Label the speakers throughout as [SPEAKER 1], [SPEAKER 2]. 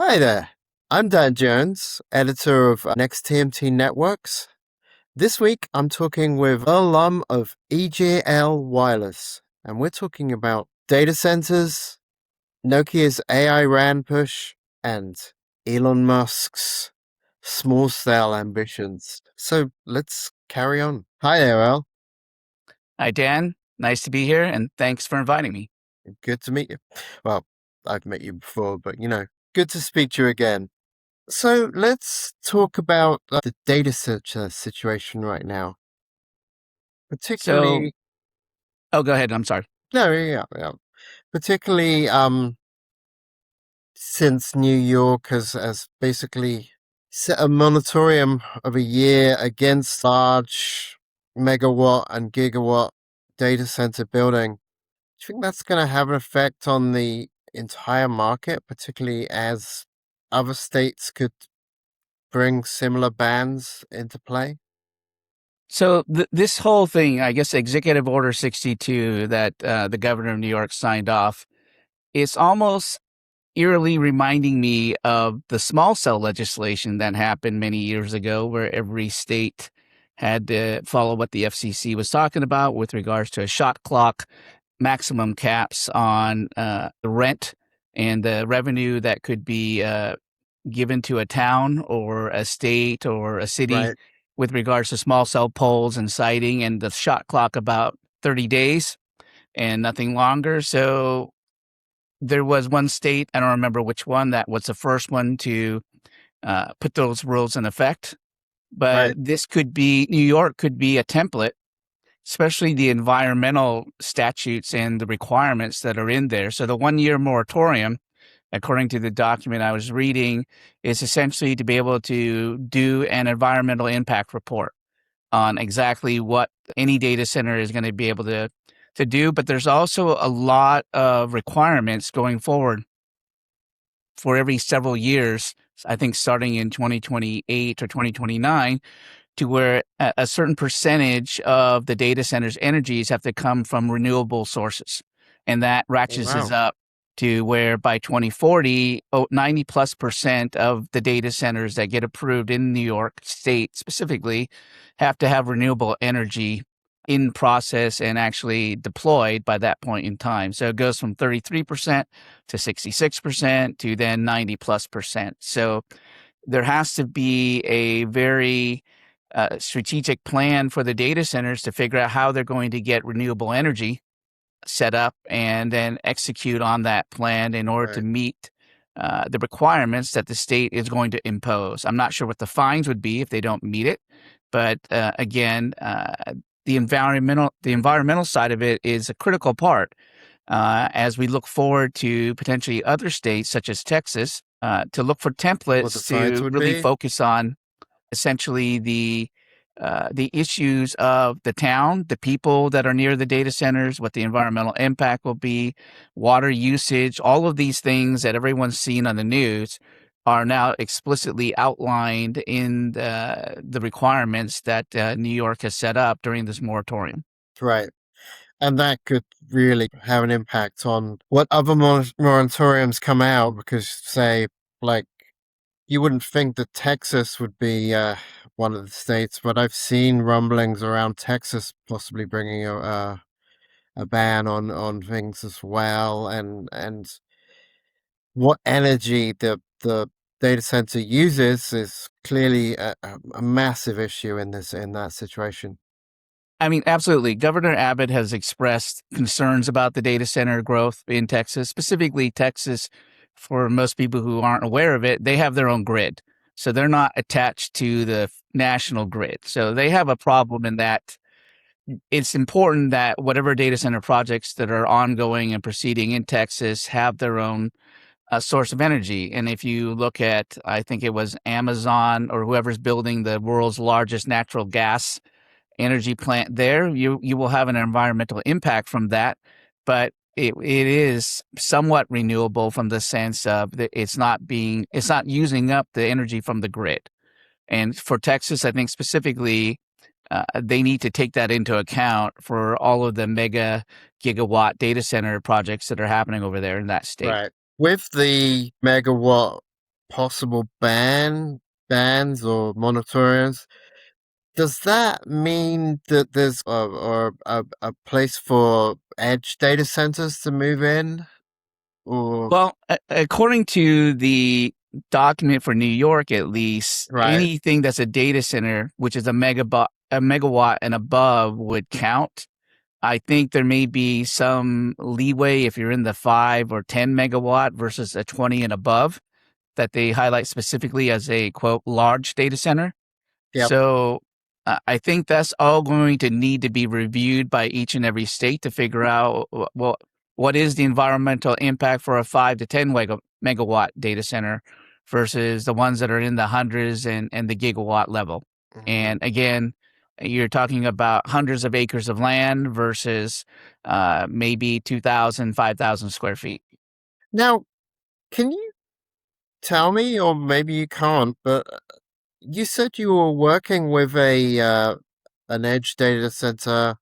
[SPEAKER 1] Hi there. I'm Dan Jones, editor of Next TMT Networks. This week, I'm talking with Earl Lum of EJL Wireless, and we're talking about data centers, Nokia's AI RAN push, and Elon Musk's small cell ambitions. So let's carry on. Hi there, Earl.
[SPEAKER 2] Hi, Dan. Nice to be here, and thanks for inviting me.
[SPEAKER 1] Good to meet you. Well, I've met you before, but good to speak to you again. So let's talk about the data center situation right now,
[SPEAKER 2] So,
[SPEAKER 1] particularly.
[SPEAKER 2] go ahead. I'm sorry.
[SPEAKER 1] No, yeah. Particularly since New York has basically set a moratorium of a year against large megawatt and gigawatt data center building. Do you think that's going to have an effect on the entire market, particularly as other states could bring similar bans into play?
[SPEAKER 2] So, this whole thing, I guess, Executive Order 62 that the governor of New York signed off, it's almost eerily reminding me of the small cell legislation that happened many years ago, where every state had to follow what the FCC was talking about with regards to a shot clock, maximum caps on the rent and the revenue that could be given to a town or a state or a city
[SPEAKER 1] Right.
[SPEAKER 2] with regards to small cell poles and siting, and the shot clock about 30 days and nothing longer. So there was one state, I don't remember which one, that was the first one to put those rules in effect. But
[SPEAKER 1] Right.
[SPEAKER 2] this could be, New York could be a template, especially the environmental statutes and the requirements that are in there. So the 1 year moratorium, according to the document I was reading, is essentially to be able to do an environmental impact report on exactly what any data center is going to be able to do. But there's also a lot of requirements going forward for every several years, I think starting in 2028 or 2029, to where a certain percentage of the data center's energies have to come from renewable sources. And that
[SPEAKER 1] Oh,
[SPEAKER 2] ratchets us
[SPEAKER 1] wow.
[SPEAKER 2] up to where by 2040, 90+% of the data centers that get approved in New York State specifically have to have renewable energy in process and actually deployed by that point in time. So it goes from 33% to 66% to then 90+%. So there has to be a very strategic plan for the data centers to figure out how they're going to get renewable energy set up and then execute on that plan in order to
[SPEAKER 1] Right.
[SPEAKER 2] meet the requirements that the state is going to impose. I'm not sure what the fines would be if they don't meet it, but again, the environmental side of it is a critical part as we look forward to potentially other states such as Texas to look for
[SPEAKER 1] What the
[SPEAKER 2] templates
[SPEAKER 1] fines
[SPEAKER 2] to
[SPEAKER 1] would
[SPEAKER 2] really
[SPEAKER 1] be?
[SPEAKER 2] focus on essentially the issues of the town, the people that are near the data centers, what the environmental impact will be, water usage, all of these things that everyone's seen on the news are now explicitly outlined in the requirements that New York has set up during this moratorium.
[SPEAKER 1] Right. And that could really have an impact on what other moratoriums come out because, say, like, you wouldn't think that Texas would be one of the states, but I've seen rumblings around Texas possibly bringing a ban on things as well, and what energy the data center uses is clearly a massive issue in that situation.
[SPEAKER 2] I mean, absolutely. Governor Abbott has expressed concerns about the data center growth in Texas, specifically Texas. For most people who aren't aware of it, they have their own grid. So they're not attached to the national grid. So they have a problem in that it's important that whatever data center projects that are ongoing and proceeding in Texas have their own source of energy. And if you look at, I think it was Amazon or whoever's building the world's largest natural gas energy plant there, you will have an environmental impact from that, but it is somewhat renewable from the sense of that it's not using up the energy from the grid. And for Texas, I think specifically, they need to take that into account for all of the mega gigawatt data center projects that are happening over there in that state.
[SPEAKER 1] Right. With the megawatt possible bans or moratoriums, does that mean that there's a place for edge data centers to move in? Or
[SPEAKER 2] Well, according to the document for New York, at least,
[SPEAKER 1] right,
[SPEAKER 2] anything that's a data center, which is a megawatt and above, would count. I think there may be some leeway if you're in the 5 or 10 megawatt versus a 20 and above that they highlight specifically as a quote large data center.
[SPEAKER 1] yep,
[SPEAKER 2] So I think that's all going to need to be reviewed by each and every state to figure out well what is the environmental impact for a 5 to 10 megawatt data center versus the ones that are in the hundreds and the gigawatt level.
[SPEAKER 1] mhm.
[SPEAKER 2] And again, you're talking about hundreds of acres of land versus maybe 2,000, 5,000 square feet.
[SPEAKER 1] Now, can you tell me, or maybe you can't, but you said you were working with a an edge data center,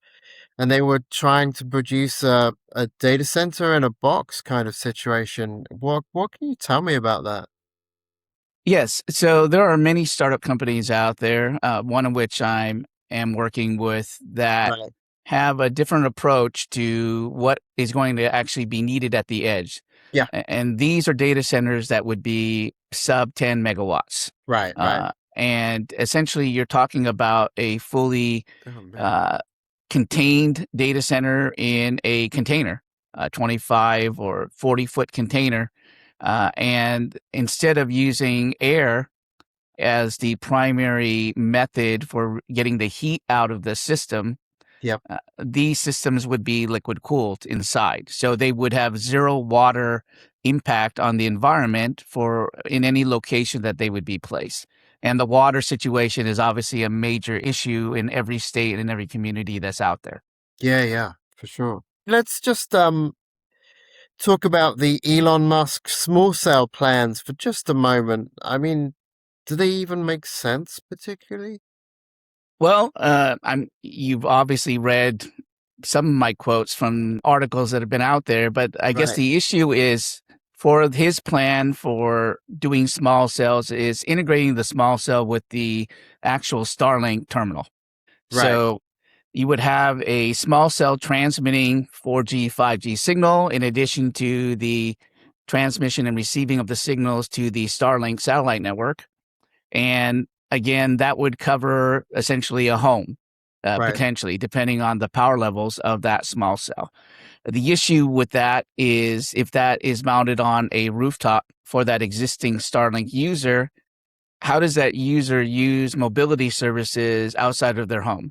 [SPEAKER 1] and they were trying to produce a data center in a box kind of situation. What can you tell me about that?
[SPEAKER 2] Yes. So there are many startup companies out there, one of which I am working with that
[SPEAKER 1] Right.
[SPEAKER 2] have a different approach to what is going to actually be needed at the edge.
[SPEAKER 1] Yeah.
[SPEAKER 2] And these are data centers that would be sub 10 megawatts.
[SPEAKER 1] Right. Right.
[SPEAKER 2] And essentially, you're talking about a fully
[SPEAKER 1] Oh man.
[SPEAKER 2] uh, contained data center in a container, a 25 or 40-foot container. And instead of using air as the primary method for getting the heat out of the system,
[SPEAKER 1] Yep.
[SPEAKER 2] these systems would be liquid cooled inside. So they would have zero water impact on the environment for in any location that they would be placed. And the water situation is obviously a major issue in every state and every community that's out there.
[SPEAKER 1] Yeah. Yeah. For sure. Let's just talk about the Elon Musk small cell plans for just a moment. I mean, do they even make sense particularly?
[SPEAKER 2] Well, you've obviously read some of my quotes from articles that have been out there, but I guess
[SPEAKER 1] Right.
[SPEAKER 2] the issue is for his plan for doing small cells is integrating the small cell with the actual Starlink terminal.
[SPEAKER 1] Right.
[SPEAKER 2] So you would have a small cell transmitting 4G, 5G signal in addition to the transmission and receiving of the signals to the Starlink satellite network. And again, that would cover essentially a home,
[SPEAKER 1] Right.
[SPEAKER 2] potentially, depending on the power levels of that small cell. The issue with that is if that is mounted on a rooftop for that existing Starlink user, how does that user use mobility services outside of their home?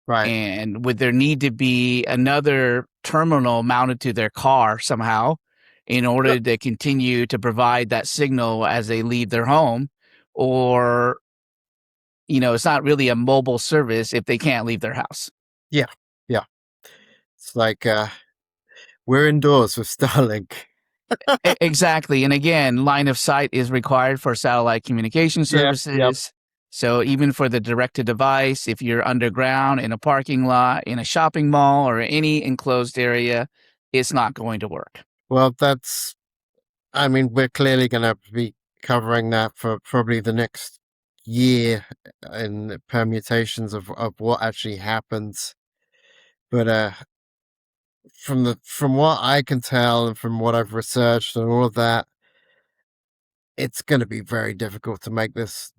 [SPEAKER 1] Right.
[SPEAKER 2] And would there need to be another terminal mounted to their car somehow in order to continue to provide that signal as they leave their home? Or, it's not really a mobile service if they can't leave their house.
[SPEAKER 1] Yeah. Yeah. It's like we're indoors with Starlink.
[SPEAKER 2] Exactly. And again, line of sight is required for satellite communication
[SPEAKER 1] Yeah. Yep.
[SPEAKER 2] services. So even for the direct to device, if you're underground in a parking lot, in a shopping mall, or any enclosed area, it's not going to work.
[SPEAKER 1] Well, I mean, we're clearly going to be covering that for probably the next year in the permutations of what actually happens. But from what I can tell and from what I've researched and all of that, it's going to be very difficult to make this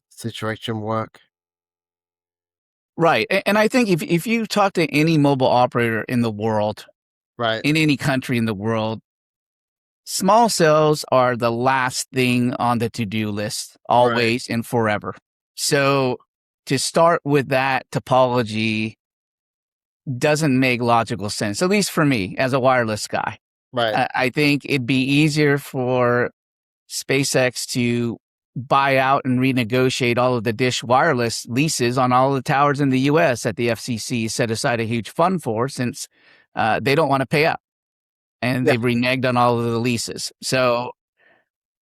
[SPEAKER 1] situation work.
[SPEAKER 2] Right. And I think if you talk to any mobile operator in the world,
[SPEAKER 1] Right.
[SPEAKER 2] in any country in the world, small cells are the last thing on the to do list,
[SPEAKER 1] Right.
[SPEAKER 2] always and forever. So to start with that topology doesn't make logical sense, at least for me as a wireless guy.
[SPEAKER 1] Right.
[SPEAKER 2] I think it'd be easier for SpaceX to buy out and renegotiate all of the Dish Wireless leases on all the towers in the US that the FCC set aside a huge fund for since they don't want to pay up and
[SPEAKER 1] Yeah.
[SPEAKER 2] they've reneged on all of the leases. So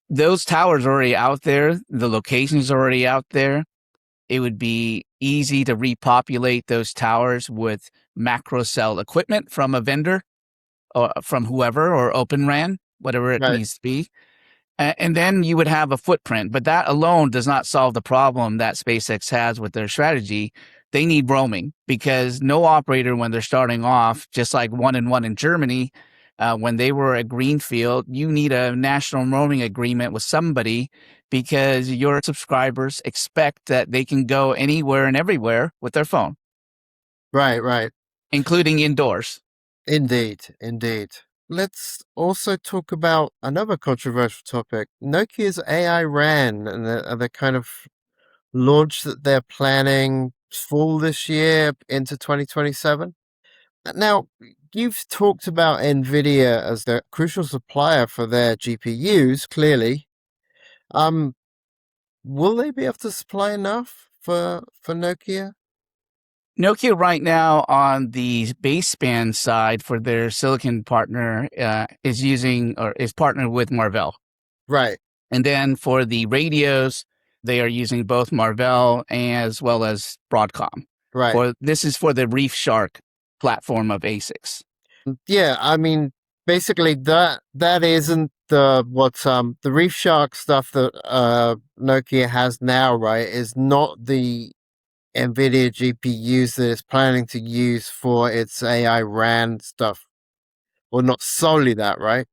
[SPEAKER 2] those towers are already out there. The locations are already out there. It would be easy to repopulate those towers with macro cell equipment from a vendor or from whoever or Open RAN, whatever it
[SPEAKER 1] Right.
[SPEAKER 2] needs to be. And then you would have a footprint, but that alone does not solve the problem that SpaceX has with their strategy. They need roaming because no operator, when they're starting off, just like 1&1 in Germany, when they were a greenfield, you need a national roaming agreement with somebody because your subscribers expect that they can go anywhere and everywhere with their phone,
[SPEAKER 1] Right, right.
[SPEAKER 2] including indoors.
[SPEAKER 1] Indeed, indeed. Let's also talk about another controversial topic, Nokia's AI RAN and the kind of launch that they're planning fall this year into 2027. Now, you've talked about NVIDIA as the crucial supplier for their GPUs, clearly. Um, will they be able to supply enough for Nokia?
[SPEAKER 2] Nokia right now on the baseband side for their silicon partner is using or is partnered with Marvell.
[SPEAKER 1] Right,
[SPEAKER 2] And then for the radios, they are using both Marvell as well as Broadcom.
[SPEAKER 1] right.
[SPEAKER 2] For this is for the ReefShark platform of ASICs.
[SPEAKER 1] Yeah, I mean, basically that isn't the ReefShark stuff that Nokia has now, right? Is not the NVIDIA GPUs that it's planning to use for its AI RAN stuff. Well, not solely that, right?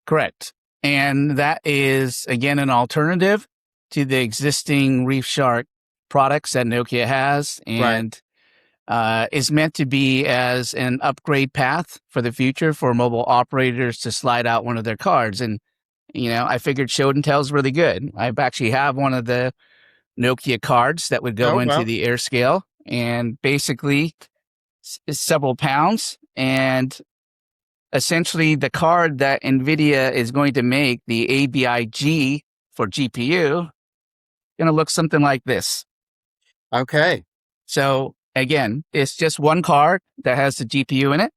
[SPEAKER 2] Correct. And that is, again, an alternative to the existing ReefShark products that Nokia has
[SPEAKER 1] Right.
[SPEAKER 2] and is meant to be as an upgrade path for the future for mobile operators to slide out one of their cards. And, I figured show and tell is really good. I actually have one of the Nokia cards that would go
[SPEAKER 1] Oh
[SPEAKER 2] into
[SPEAKER 1] well.
[SPEAKER 2] the AirScale and basically is several pounds. And essentially, the card that NVIDIA is going to make, the ABIG for GPU, going to look something like this.
[SPEAKER 1] Okay.
[SPEAKER 2] So again, it's just one card that has the GPU in it.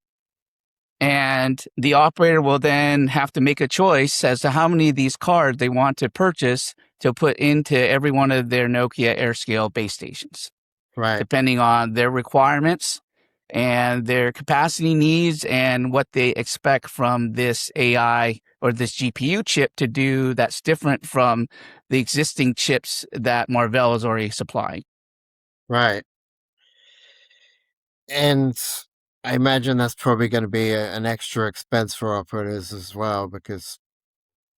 [SPEAKER 2] And the operator will then have to make a choice as to how many of these cards they want to purchase to put into every one of their Nokia AirScale base stations,
[SPEAKER 1] Right.
[SPEAKER 2] depending on their requirements and their capacity needs and what they expect from this AI or this GPU chip to do that's different from the existing chips that Marvell is already supplying.
[SPEAKER 1] Right. And I imagine that's probably going to be an extra expense for operators as well, because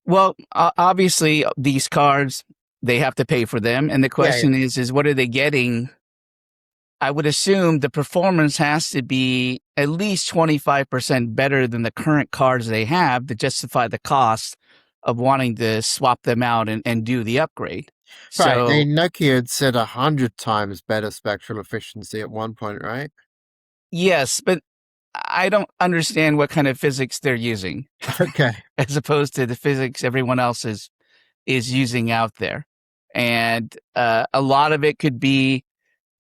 [SPEAKER 2] Well, obviously, these cards, they have to pay for them. And the
[SPEAKER 1] yeah, yeah.
[SPEAKER 2] question is what are they getting? I would assume the performance has to be at least 25% better than the current cards they have to justify the cost of wanting to swap them out and do the upgrade.
[SPEAKER 1] Right.
[SPEAKER 2] So,
[SPEAKER 1] Nokia had said 100 times better spectral efficiency at one point, right?
[SPEAKER 2] yes, but I don't understand what kind of physics they're using
[SPEAKER 1] Okay.
[SPEAKER 2] as opposed to the physics everyone else is using out there. And a lot of it could be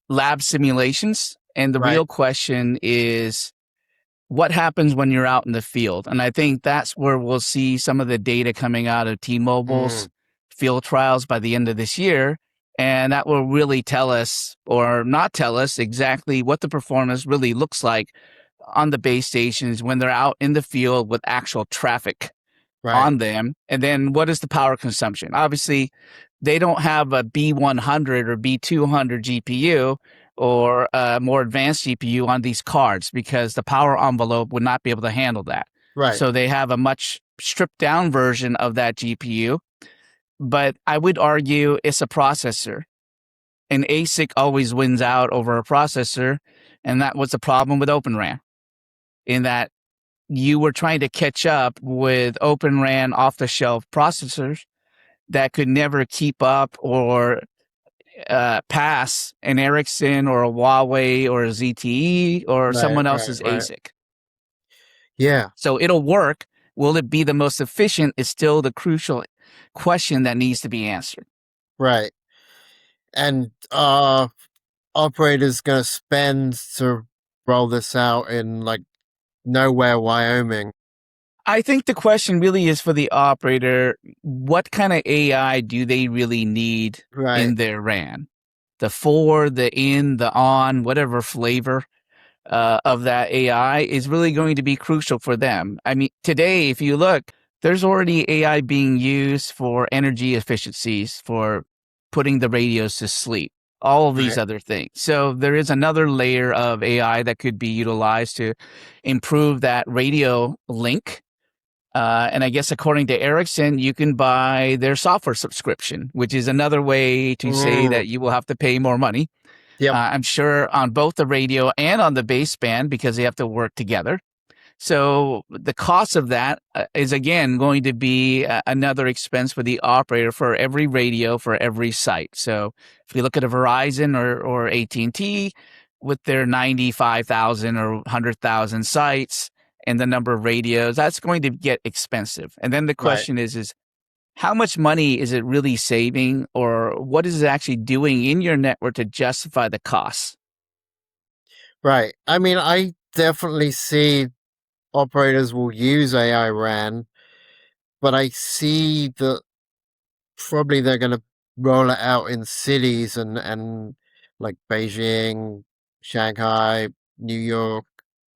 [SPEAKER 2] lab simulations. And the
[SPEAKER 1] Right.
[SPEAKER 2] real question is what happens when you're out in the field? And I think that's where we'll see some of the data coming out of T-Mobile's
[SPEAKER 1] Mm,
[SPEAKER 2] field trials by the end of this year. And that will really tell us or not tell us exactly what the performance really looks like on the base stations when they're out in the field with actual traffic
[SPEAKER 1] right.
[SPEAKER 2] on them. And then what is the power consumption? Obviously, they don't have a B100 or B200 GPU or a more advanced GPU on these cards because the power envelope would not be able to handle that.
[SPEAKER 1] Right.
[SPEAKER 2] So they have a much stripped down version of that GPU. But I would argue it's a processor. An ASIC always wins out over a processor. And that was the problem with Open RAN in that you were trying to catch up with Open RAN off the shelf processors that could never keep up or pass an Ericsson or a Huawei or a ZTE or
[SPEAKER 1] Right.
[SPEAKER 2] someone
[SPEAKER 1] Right.
[SPEAKER 2] else's
[SPEAKER 1] Right.
[SPEAKER 2] ASIC.
[SPEAKER 1] Yeah.
[SPEAKER 2] So it'll work. Will it be the most efficient is still the crucial question that needs to be answered.
[SPEAKER 1] Right. And operators going to spend to roll this out in like nowhere, Wyoming.
[SPEAKER 2] I think the question really is for the operator, what kind of AI do they really need
[SPEAKER 1] Right.
[SPEAKER 2] in their RAN? The for, the in, the on, whatever flavor of that AI is really going to be crucial for them. I mean, today, if you look, There's already AI being used for energy efficiencies, for putting the radios to sleep, all of these
[SPEAKER 1] Right.
[SPEAKER 2] other things. So there is another layer of AI that could be utilized to improve that radio link. And I guess according to Ericsson, you can buy their software subscription, which is another way to say
[SPEAKER 1] Mm,
[SPEAKER 2] that you will have to pay more money.
[SPEAKER 1] yep.
[SPEAKER 2] I'm sure on both the radio and on the baseband because they have to work together. So the cost of that is again going to be another expense for the operator for every radio for every site. So if we look at a Verizon or AT&T with their 95,000 or 100,000 sites and the number of radios, that's going to get expensive. And then the
[SPEAKER 1] Right.
[SPEAKER 2] question is how much money is it really saving, or what is it actually doing in your network to justify the costs?
[SPEAKER 1] Right. I mean, I definitely see operators will use AI RAN, but I see that probably they're going to roll it out in cities and like Beijing, Shanghai, New York,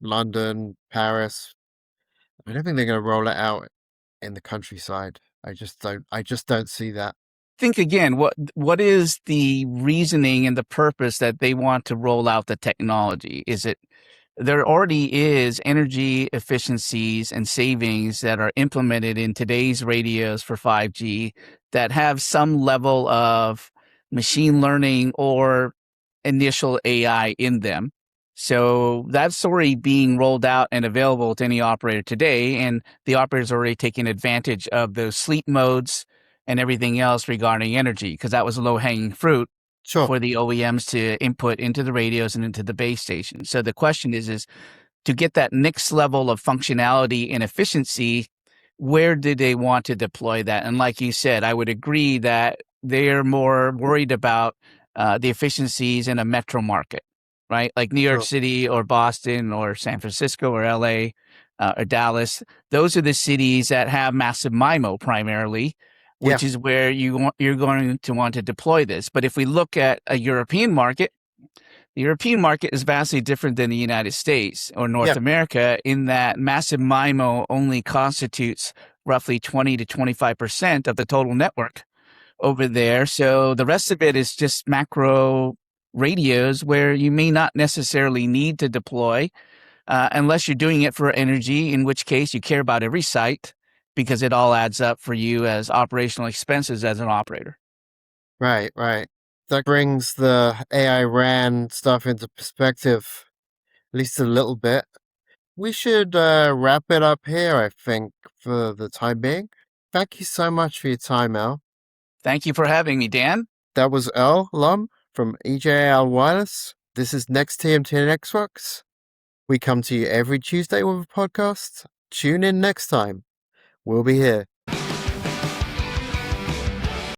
[SPEAKER 1] London, Paris. I don't think they're going to roll it out in the countryside. I just don't see that.
[SPEAKER 2] Think again, what is the reasoning and the purpose that they want to roll out the technology? Is it there already is energy efficiencies and savings that are implemented in today's radios for 5G that have some level of machine learning or initial AI in them. So that's already being rolled out and available to any operator today. And the operator's already taking advantage of those sleep modes and everything else regarding energy, because that was low hanging fruit
[SPEAKER 1] Sure.
[SPEAKER 2] for the OEMs to input into the radios and into the base station. So the question is to get that next level of functionality and efficiency, where do they want to deploy that? And like you said, I would agree that they're more worried about the efficiencies in a metro market, right? Like New York
[SPEAKER 1] Sure.
[SPEAKER 2] City or Boston or San Francisco or LA or Dallas. Those are the cities that have massive MIMO primarily,
[SPEAKER 1] Yeah.
[SPEAKER 2] which is where you're going to want to deploy this. But if we look at a European market, the European market is vastly different than the United States or North
[SPEAKER 1] Yeah.
[SPEAKER 2] America in that massive MIMO only constitutes roughly 20 to 25% of the total network over there. So the rest of it is just macro radios where you may not necessarily need to deploy unless you're doing it for energy, in which case you care about every site because it all adds up for you as operational expenses as an operator.
[SPEAKER 1] Right. Right. That brings the AI RAN stuff into perspective, at least a little bit. We should wrap it up here, I think, for the time being. Thank you so much for your time, Al.
[SPEAKER 2] Thank you for having me, Dan.
[SPEAKER 1] That was Earl Lum from EJL Wireless. This is Next TMT Networks. We come to you every Tuesday with a podcast. Tune in next time. We'll be here.